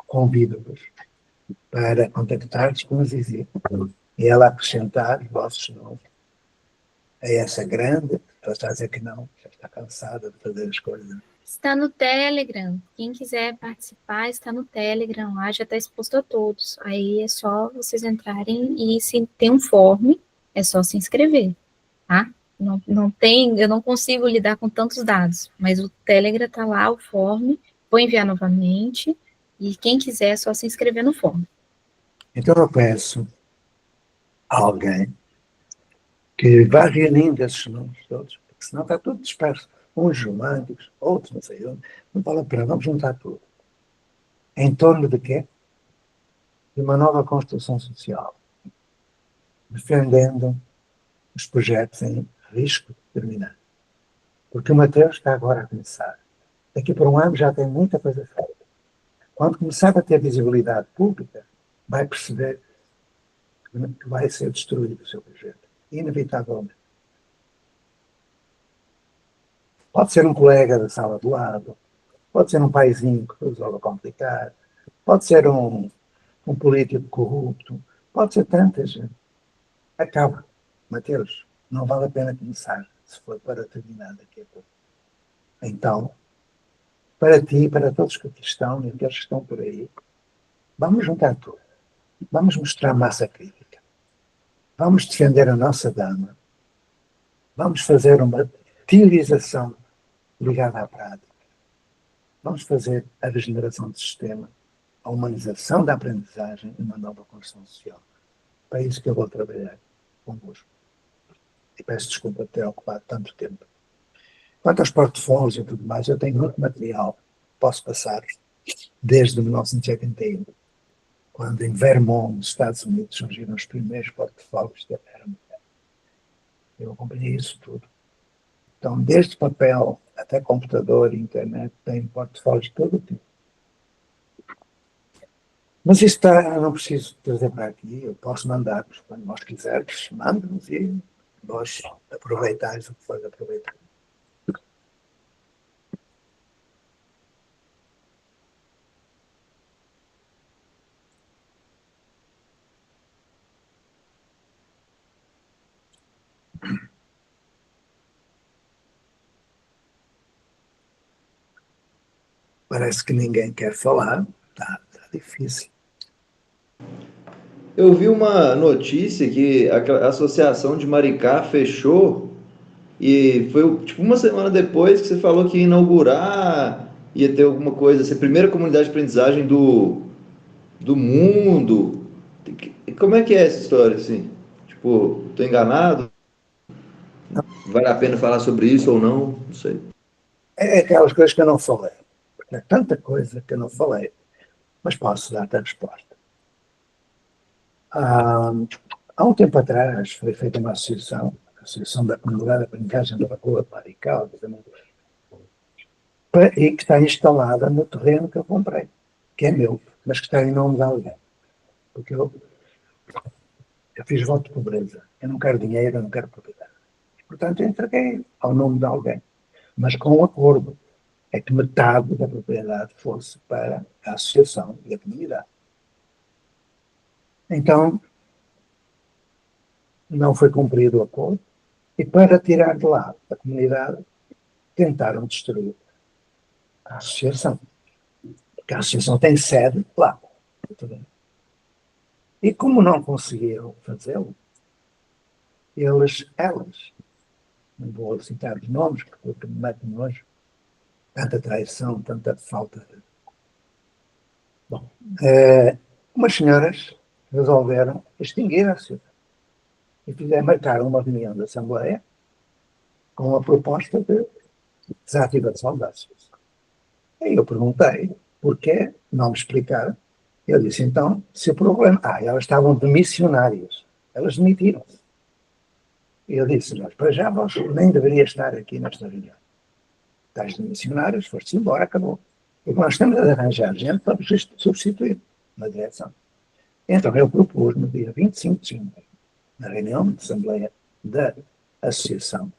convido-vos para contactar-vos com a Zizi e ela acrescentar os vossos nomes a essa grande, ela está a dizer que não, já está cansada de fazer as coisas. Está no Telegram. Quem quiser participar está no Telegram. Lá já está exposto a todos. Aí é só vocês entrarem e se tem um form, é só se inscrever, tá? Não tem, eu não consigo lidar com tantos dados, mas o Telegram está lá, o form, vou enviar novamente, e quem quiser é só se inscrever no form. Então eu peço a alguém que vá reunindo esses nomes todos, porque senão está tudo disperso. Uns românticos, outros não sei onde. Não vale a pena, vamos juntar tudo. Em torno de quê? De uma nova construção social, defendendo os projetos em risco de terminar. Porque o Mateus está agora a começar. Daqui por um ano já tem muita coisa feita. Quando começar a ter visibilidade pública, vai perceber que vai ser destruído o seu projeto. Inevitavelmente. Pode ser um colega da sala do lado, pode ser um paizinho que resolve complicar, pode ser um político corrupto, pode ser tanta gente. Acaba. Mateus, não vale a pena começar se for para terminar daqui a pouco. Então, para ti e para todos que aqui estão e aqueles que estão por aí, vamos juntar tudo. Vamos mostrar massa crítica. Vamos defender a nossa dama. Vamos fazer uma teorização ligada à prática. Vamos fazer a regeneração do sistema, a humanização da aprendizagem e uma nova construção social. Para isso que eu vou trabalhar convosco. E peço desculpa por ter ocupado tanto tempo. Quanto aos portfólios e tudo mais, eu tenho muito material que posso passar desde 1981, quando em Vermont, nos Estados Unidos, surgiram os primeiros portfólios da era moderna. Eu acompanhei isso tudo. Então, desde papel até computador e internet, tem portfólios de todo o tipo. Mas isso está, eu não preciso trazer para aqui, eu posso mandar-vos quando nós quisermos, manda-nos e nós aproveitais o que for aproveitar. parece que ninguém quer falar, está difícil. Eu vi uma notícia que a Associação de Maricá fechou e foi tipo uma semana depois que você falou que ia inaugurar, ia ter alguma coisa, ser a primeira comunidade de aprendizagem do mundo. Como é que é essa história, assim? Tipo, tô enganado? Vale a pena falar sobre isso ou não? Não sei. É aquelas coisas que eu não falei, porque é tanta coisa que eu não falei, mas posso dar-te a resposta. Há um tempo atrás foi feita uma associação, a Associação da Comunidade de Aprendizagem da Lagoa de Maricá, e que está instalada no terreno que eu comprei, que é meu, mas que está em nome de alguém. Porque eu fiz voto de pobreza. Eu não quero dinheiro, eu não quero propriedade. Portanto, eu entreguei ao nome de alguém, mas com um acordo. É que metade da propriedade fosse para a associação e a comunidade. Então, não foi cumprido o acordo, e para tirar de lá a comunidade, tentaram destruir a associação. Porque a associação tem sede lá. E como não conseguiram fazê-lo, elas, não vou citar os nomes, porque me mete nojo, tanta traição, tanta falta de... Bom, umas senhoras resolveram extinguir a associação e marcaram uma reunião da Assembleia com a proposta de desativação da associação. Aí eu perguntei porquê, não me explicaram. Eu disse, então, se o problema... elas estavam de missionárias. Elas demitiram-se. E eu disse, mas para já vós nem deveria estar aqui nesta reunião. Estás de missionários, foste embora, acabou. E nós temos de arranjar gente para substituir na direção. Então eu propus no dia 25 de janeiro, na reunião de Assembleia da Associação,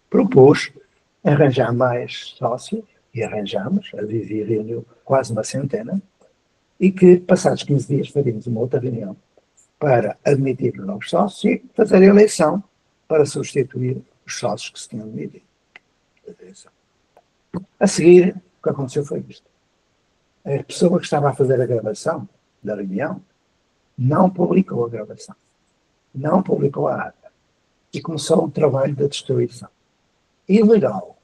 propus arranjar mais sócios, e arranjamos, a Vivi reuniu quase uma centena, e que passados 15 dias faríamos uma outra reunião para admitir os novos sócios e fazer a eleição para substituir os sócios que se tinham admitido. A seguir, o que aconteceu foi isto. A pessoa que estava a fazer a gravação da reunião não publicou a gravação, não publicou a ata, e começou um trabalho de destruição. Ilegal.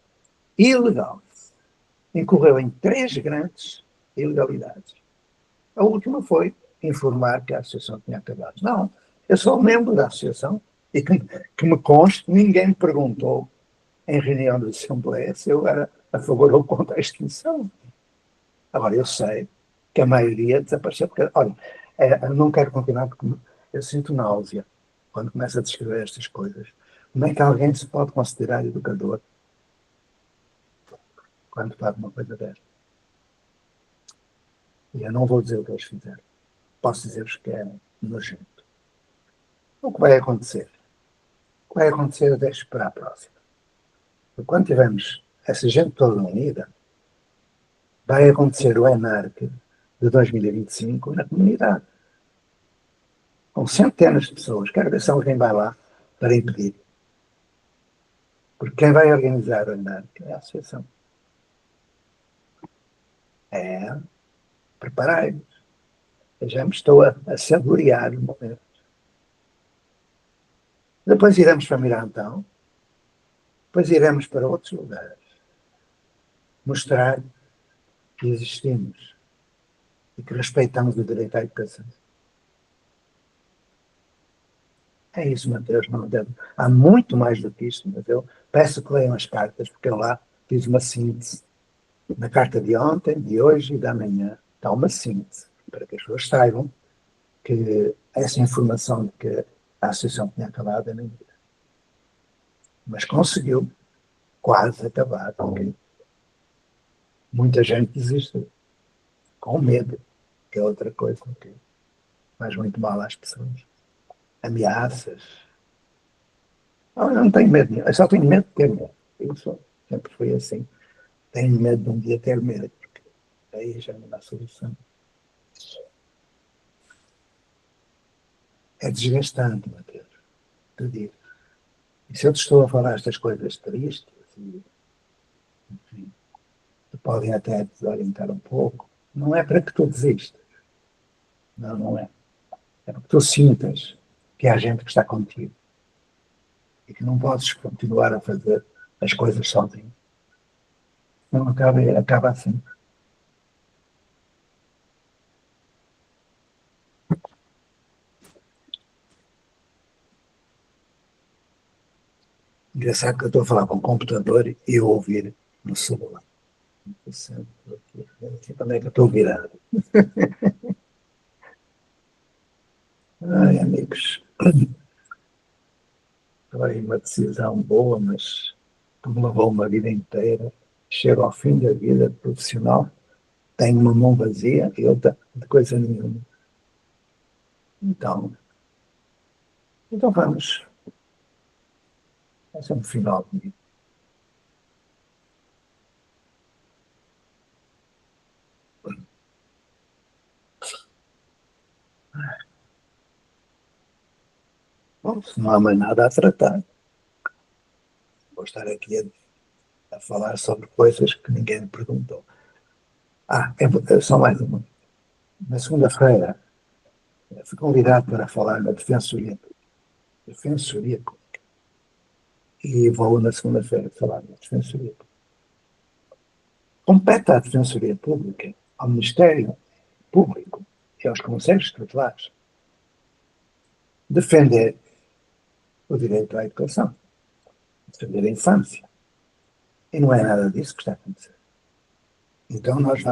Incorreu em 3 grandes ilegalidades. A última foi informar que a associação tinha acabado. Não, eu sou membro da associação e que me conste, ninguém me perguntou em reunião de Assembleia se eu era a favor ou contra a extinção. Agora, eu sei que a maioria desapareceu, porque, olha, eu não quero continuar porque eu sinto náusea quando começo a descrever estas coisas. Como é que alguém se pode considerar educador quando faz uma coisa desta? E eu não vou dizer o que eles fizeram. Posso dizer-vos que é nojento. O que vai acontecer? O que vai acontecer eu deixo para a próxima. Porque quando tivermos essa gente toda unida, vai acontecer o ENARC de 2025 na comunidade. Com centenas de pessoas. Quero ver se alguém vai lá para impedir. Porque quem vai organizar o ENARC é a associação. Preparai-vos. Eu já me estou a saborear o momento. Depois iremos para Mirantão. Depois iremos para outros lugares. Mostrar que existimos e que respeitamos o direito à educação. É isso, Mateus. Não deve. Há muito mais do que isto, mas eu peço que leiam as cartas, porque eu lá fiz uma síntese. Na carta de ontem, de hoje e da manhã, está uma síntese, para que as pessoas saibam que essa informação de que a associação tinha acabado é mentira. Mas conseguiu quase acabar, porque muita gente desistiu, com medo, que é outra coisa que faz muito mal às pessoas. Ameaças. Eu não tenho medo nenhum, eu só tenho medo de ter medo. Eu sempre fui assim. Tenho medo de um dia ter medo, porque aí já não dá solução. É desgastante, Mateus, te digo. E se eu te estou a falar estas coisas tristes, e, enfim, podem até desorientar um pouco, não é para que tu desistas. Não, não é. É para que tu sintas que há gente que está contigo e que não podes continuar a fazer as coisas sozinho. Não acaba assim. Engraçado que eu estou a falar com o computador e eu ouvir no celular. Onde é que eu estou virado? Ai, amigos, foi uma decisão boa, mas que me levou uma vida inteira. Chego ao fim da vida profissional, tenho uma mão vazia e outra de coisa nenhuma. Então vamos. Esse é um final bonito. Bom, se não há mais nada a tratar, vou estar aqui a falar sobre coisas que ninguém me perguntou. É só mais uma. Na segunda-feira, fui convidado para falar na Defensoria Pública. E vou na segunda-feira falar na Defensoria Pública. Compete à Defensoria Pública, ao Ministério Público e aos Conselhos Tutelares defender o direito à educação, defender a infância. E não é nada disso que está a acontecer. Então nós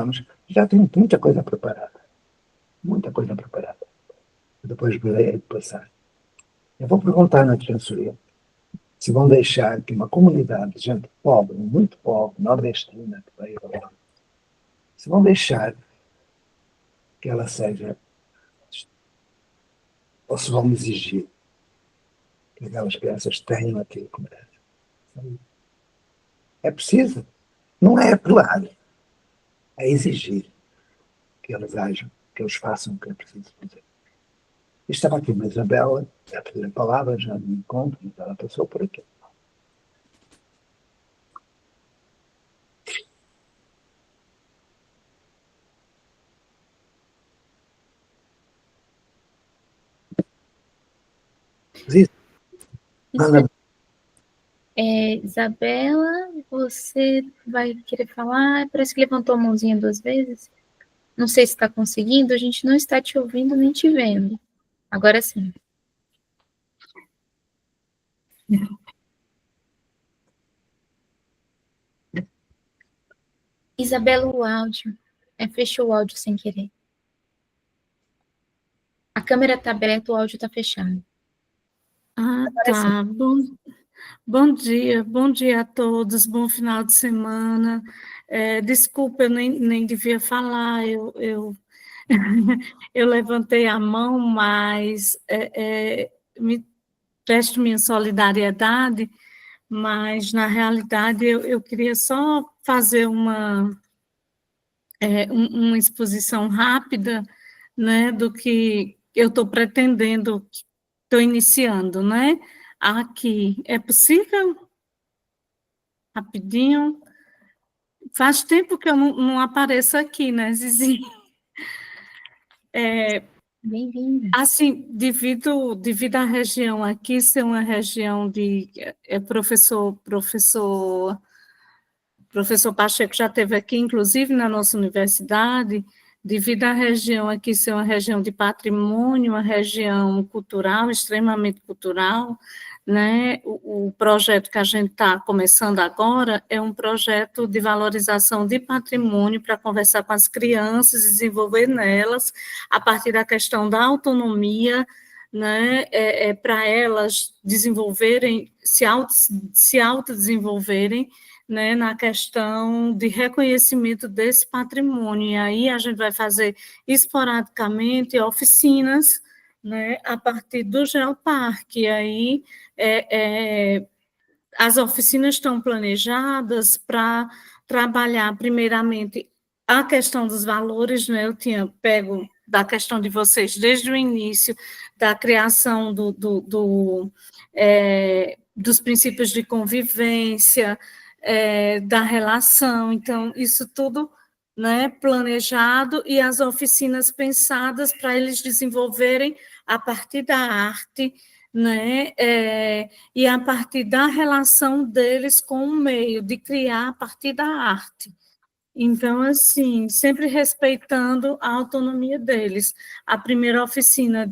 já temos muita coisa preparada. Depois verei de passar. Eu vou perguntar na Defensoria se vão deixar que uma comunidade de gente pobre, muito pobre, nordestina, que veio agora, se vão deixar que ela seja, ou se vão exigir que aquelas crianças tenham aquilo que merecem. É preciso, não é apelar, é exigir que eles ajam, que eles façam o que é preciso fazer. E estava aqui uma Isabela a pedir a palavra, já me encontro, mas ela passou por aqui. Isabela, você vai querer falar? Parece que levantou a mãozinha 2 vezes. Não sei se está conseguindo, a gente não está te ouvindo nem te vendo. Agora sim. Isabela, o áudio. Fechou o áudio sem querer. A câmera está aberta, o áudio está fechado. Tá. Bom dia a todos, bom final de semana. Desculpa, eu nem devia falar, eu levantei a mão, mas me presto minha solidariedade, mas, na realidade, eu queria só fazer uma exposição rápida, né, do que eu estou pretendendo, estou iniciando, né? Aqui, é possível? Rapidinho. Faz tempo que eu não apareço aqui, né, Zizi? Bem-vinda. Assim, devido à região aqui ser uma região de professor Pacheco já esteve aqui, inclusive na nossa universidade, devido à região aqui ser uma região de patrimônio, uma região cultural, extremamente cultural, né? O projeto que a gente está começando agora é um projeto de valorização de patrimônio para conversar com as crianças e desenvolver nelas, a partir da questão da autonomia, né? Para elas desenvolverem, se autodesenvolverem, né, na questão de reconhecimento desse patrimônio. E aí a gente vai fazer esporadicamente oficinas, né, a partir do Geoparque. E aí as oficinas estão planejadas para trabalhar, primeiramente, a questão dos valores, né? Eu tinha pego da questão de vocês desde o início, da criação dos princípios de convivência, da relação. Então, isso tudo, né, planejado, e as oficinas pensadas para eles desenvolverem a partir da arte, né, e a partir da relação deles com o meio, de criar a partir da arte. Então, assim, sempre respeitando a autonomia deles. A primeira oficina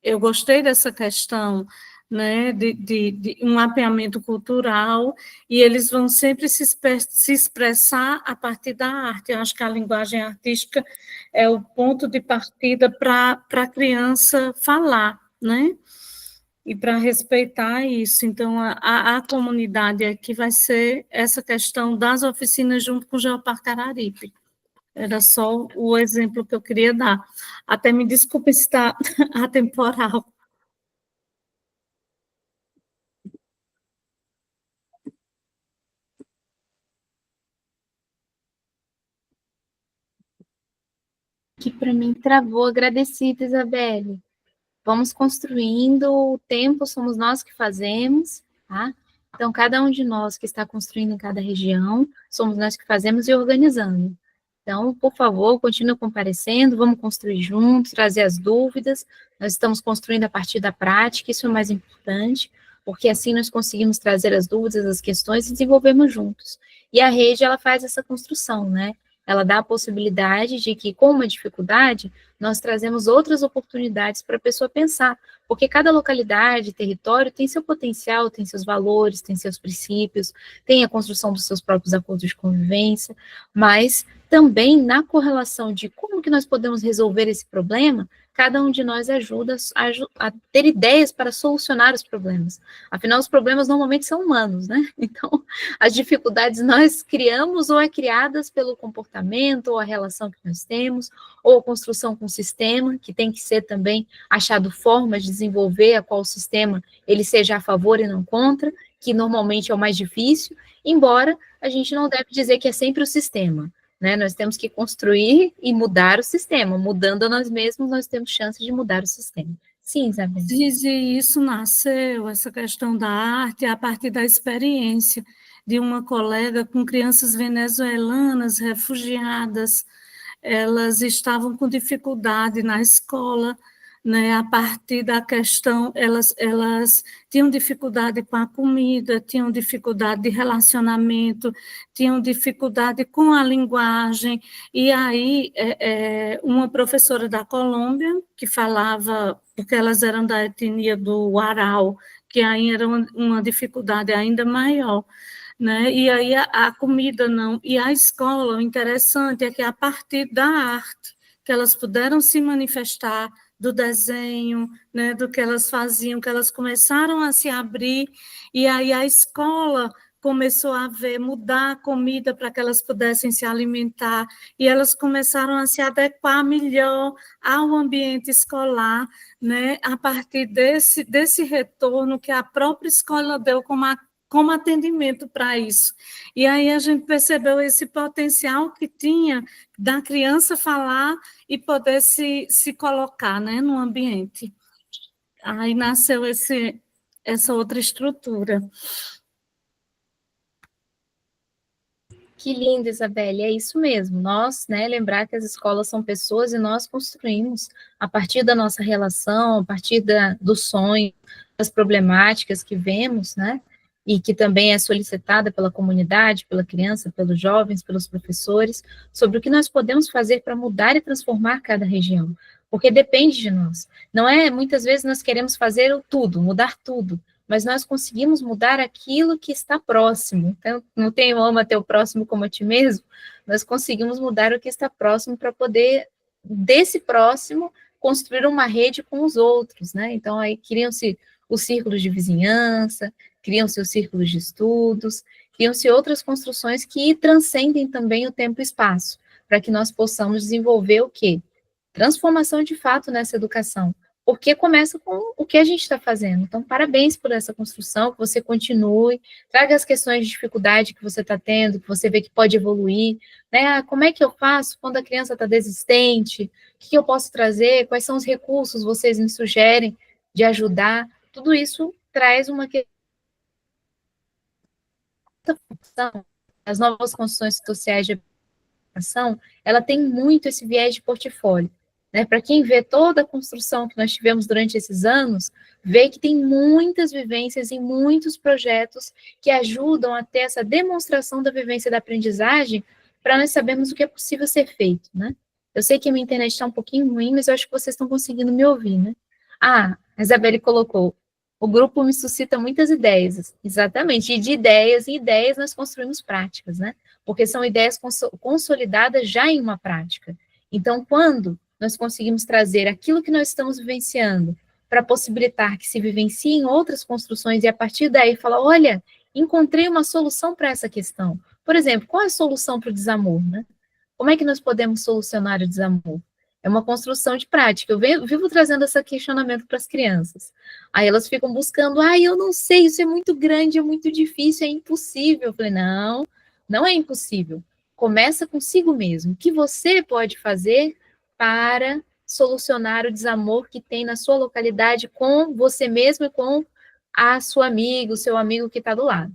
eu gostei dessa questão, né, de um mapeamento cultural, e eles vão sempre se expressar a partir da arte. Eu acho que a linguagem artística é o ponto de partida para a criança falar, né? E para respeitar isso. Então, a comunidade aqui vai ser essa questão das oficinas junto com o Geoparque Araripe. Era só o exemplo que eu queria dar. Até me desculpe se está atemporal. Que para mim travou. Agradecida, Isabelle. Vamos construindo, o tempo somos nós que fazemos, tá? Então, cada um de nós que está construindo em cada região, somos nós que fazemos e organizando. Então, por favor, continue comparecendo, vamos construir juntos, trazer as dúvidas. Nós estamos construindo a partir da prática, isso é o mais importante, porque assim nós conseguimos trazer as dúvidas, as questões e desenvolvemos juntos. E a rede, ela faz essa construção, né? Ela dá a possibilidade de que, com uma dificuldade, nós trazemos outras oportunidades para a pessoa pensar, porque cada localidade, território tem seu potencial, tem seus valores, tem seus princípios, tem a construção dos seus próprios acordos de convivência, mas também na correlação de como que nós podemos resolver esse problema, cada um de nós ajuda a ter ideias para solucionar os problemas. Afinal, os problemas normalmente são humanos, né? Então, as dificuldades nós criamos ou é criadas pelo comportamento, ou a relação que nós temos, ou a construção com o sistema, que tem que ser também achado formas de desenvolver a qual o sistema ele seja a favor e não contra, que normalmente é o mais difícil, embora a gente não deve dizer que é sempre o sistema, né? Nós temos que construir e mudar o sistema. Mudando a nós mesmos, nós temos chance de mudar o sistema. Sim, Isabel. E isso nasceu, essa questão da arte, a partir da experiência de uma colega com crianças venezuelanas refugiadas. Elas estavam com dificuldade na escola, né, a partir da questão, elas tinham dificuldade com a comida, tinham dificuldade de relacionamento, tinham dificuldade com a linguagem, e aí uma professora da Colômbia, que falava, porque elas eram da etnia do Arau, que aí era uma dificuldade ainda maior, né? E aí a comida não, e a escola, o interessante é que a partir da arte, que elas puderam se manifestar, do desenho, né, do que elas faziam, que elas começaram a se abrir, e aí a escola começou a mudar a comida para que elas pudessem se alimentar, e elas começaram a se adequar melhor ao ambiente escolar, né, a partir desse retorno que a própria escola deu como atendimento para isso. E aí a gente percebeu esse potencial que tinha da criança falar e poder se colocar, né, no ambiente. Aí nasceu essa outra estrutura. Que lindo, Isabelle, é isso mesmo. Nós, né, lembrar que as escolas são pessoas e nós construímos a partir da nossa relação, a partir do sonho, das problemáticas que vemos, né, e que também é solicitada pela comunidade, pela criança, pelos jovens, pelos professores, sobre o que nós podemos fazer para mudar e transformar cada região, porque depende de nós. Não é, muitas vezes nós queremos fazer tudo, mudar tudo, mas nós conseguimos mudar aquilo que está próximo. Então, não tem ama teu próximo como a ti mesmo, nós conseguimos mudar o que está próximo para poder, desse próximo, construir uma rede com os outros, né? Então, aí criam-se os círculos de vizinhança, criam-se os círculos de estudos, criam-se outras construções que transcendem também o tempo e espaço, para que nós possamos desenvolver o quê? Transformação de fato nessa educação, porque começa com o que a gente está fazendo. Então, parabéns por essa construção, que você continue, traga as questões de dificuldade que você está tendo, que você vê que pode evoluir, né? Como é que eu faço quando a criança está desistente? O que eu posso trazer? Quais são os recursos que vocês me sugerem de ajudar? Tudo isso traz uma questão função, as novas construções sociais de educação, ela tem muito esse viés de portfólio. Né? Para quem vê toda a construção que nós tivemos durante esses anos, vê que tem muitas vivências e muitos projetos que ajudam a ter essa demonstração da vivência da aprendizagem para nós sabermos o que é possível ser feito, né? Eu sei que a minha internet está um pouquinho ruim, mas eu acho que vocês estão conseguindo me ouvir, né? Ah, a Isabelle colocou, o grupo me suscita muitas ideias. Exatamente, e de ideias em ideias nós construímos práticas, né? Porque são ideias consolidadas já em uma prática. Então, quando nós conseguimos trazer aquilo que nós estamos vivenciando para possibilitar que se vivenciem outras construções e a partir daí falar, olha, encontrei uma solução para essa questão. Por exemplo, qual é a solução para o desamor, né? Como é que nós podemos solucionar o desamor? É uma construção de prática. Eu vivo trazendo esse questionamento para as crianças. Aí elas ficam buscando, eu não sei, isso é muito grande, é muito difícil, é impossível. Eu falei, não, não é impossível. Começa consigo mesmo. O que você pode fazer para solucionar o desamor que tem na sua localidade com você mesmo e com a sua amiga, o seu amigo que está do lado.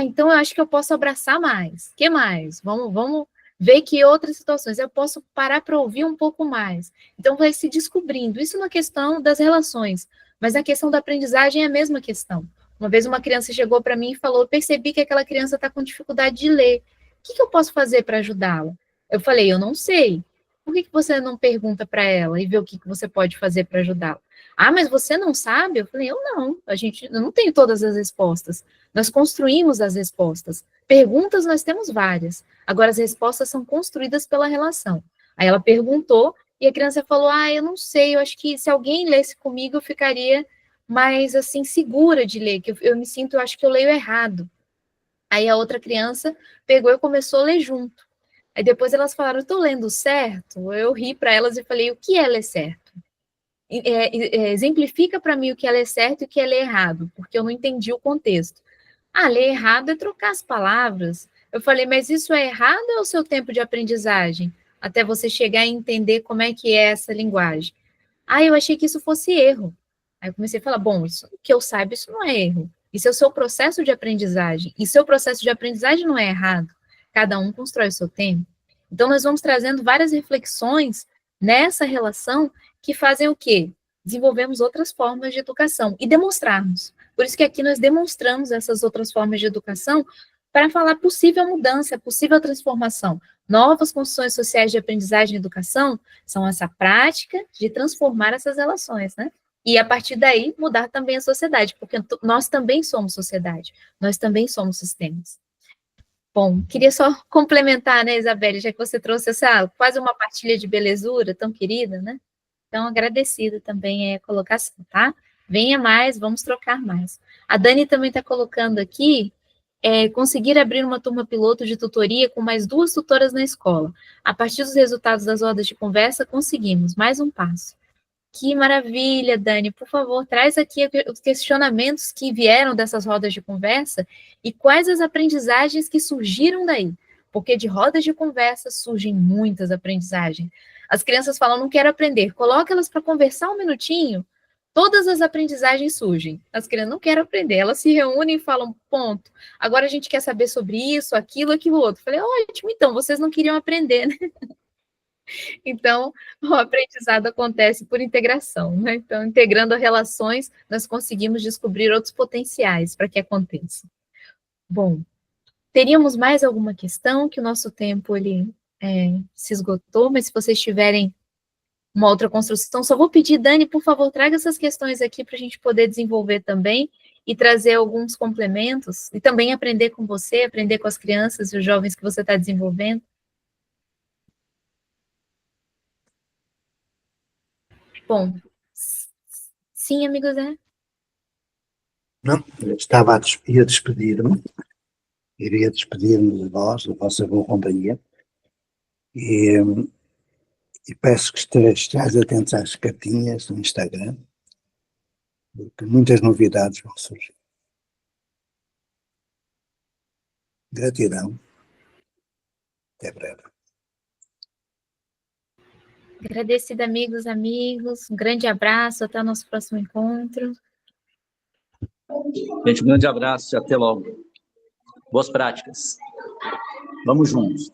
Então eu acho que eu posso abraçar mais. O que mais? Vamos ver que outras situações eu posso parar para ouvir um pouco mais. Então, vai se descobrindo. Isso na questão das relações, mas na questão da aprendizagem é a mesma questão. Uma vez uma criança chegou para mim e falou, eu percebi que aquela criança está com dificuldade de ler. O que eu posso fazer para ajudá-la? Eu falei, eu não sei. Por que você não pergunta para ela e vê o que você pode fazer para ajudá-la? Mas você não sabe? Eu falei, eu não. Eu não tenho todas as respostas. Nós construímos as respostas. Perguntas nós temos várias. Agora, as respostas são construídas pela relação. Aí ela perguntou e a criança falou, eu não sei, eu acho que se alguém lesse comigo, eu ficaria mais, assim, segura de ler, que eu me sinto, eu acho que eu leio errado. Aí a outra criança pegou e começou a ler junto. Aí depois elas falaram, estou lendo certo? Eu ri para elas e falei, o que é ler certo? Exemplifica para mim o que é ler certo e o que é ler errado, porque eu não entendi o contexto. Ler errado é trocar as palavras. Eu falei, mas isso é errado ou é o seu tempo de aprendizagem? Até você chegar a entender como é que é essa linguagem. Eu achei que isso fosse erro. Aí eu comecei a falar, bom, isso que eu saiba, isso não é erro. Isso é o seu processo de aprendizagem. E seu processo de aprendizagem não é errado. Cada um constrói o seu tempo. Então, nós vamos trazendo várias reflexões nessa relação que fazem o quê? Desenvolvemos outras formas de educação e demonstrarmos. Por isso que aqui nós demonstramos essas outras formas de educação para falar possível mudança, possível transformação. Novas construções sociais de aprendizagem e educação são essa prática de transformar essas relações, né? E, a partir daí, mudar também a sociedade, porque nós também somos sociedade, nós também somos sistemas. Bom, queria só complementar, né, Isabelle, já que você trouxe essa quase uma partilha de belezura tão querida, né? Então, agradecida também a colocação, tá? Venha mais, vamos trocar mais. A Dani também está colocando aqui, conseguir abrir uma turma piloto de tutoria com mais 2 tutoras na escola. A partir dos resultados das rodas de conversa, conseguimos mais um passo. Que maravilha, Dani. Por favor, traz aqui os questionamentos que vieram dessas rodas de conversa e quais as aprendizagens que surgiram daí. Porque de rodas de conversa surgem muitas aprendizagens. As crianças falam, não quero aprender. Coloca elas para conversar um minutinho, todas as aprendizagens surgem. As crianças não querem aprender, elas se reúnem e falam, ponto. Agora a gente quer saber sobre isso, aquilo outro. Falei, ótimo, então, vocês não queriam aprender, né? Então, o aprendizado acontece por integração, né? Então, integrando relações, nós conseguimos descobrir outros potenciais para que aconteça. Bom, teríamos mais alguma questão, que o nosso tempo ele se esgotou, mas se vocês tiverem uma outra construção, só vou pedir, Dani, por favor, traga essas questões aqui para a gente poder desenvolver também e trazer alguns complementos, e também aprender com você, aprender com as crianças e os jovens que você está desenvolvendo. Bom, sim, amigo Zé? Não, ia despedir-me, iria despedir-me de vós, da vossa boa companhia, e peço que estejais atentos às cartinhas no Instagram, porque muitas novidades vão surgir. Gratidão. Até breve. Agradecida, amigos. Um grande abraço, até o nosso próximo encontro. Gente, um grande abraço e até logo. Boas práticas. Vamos juntos.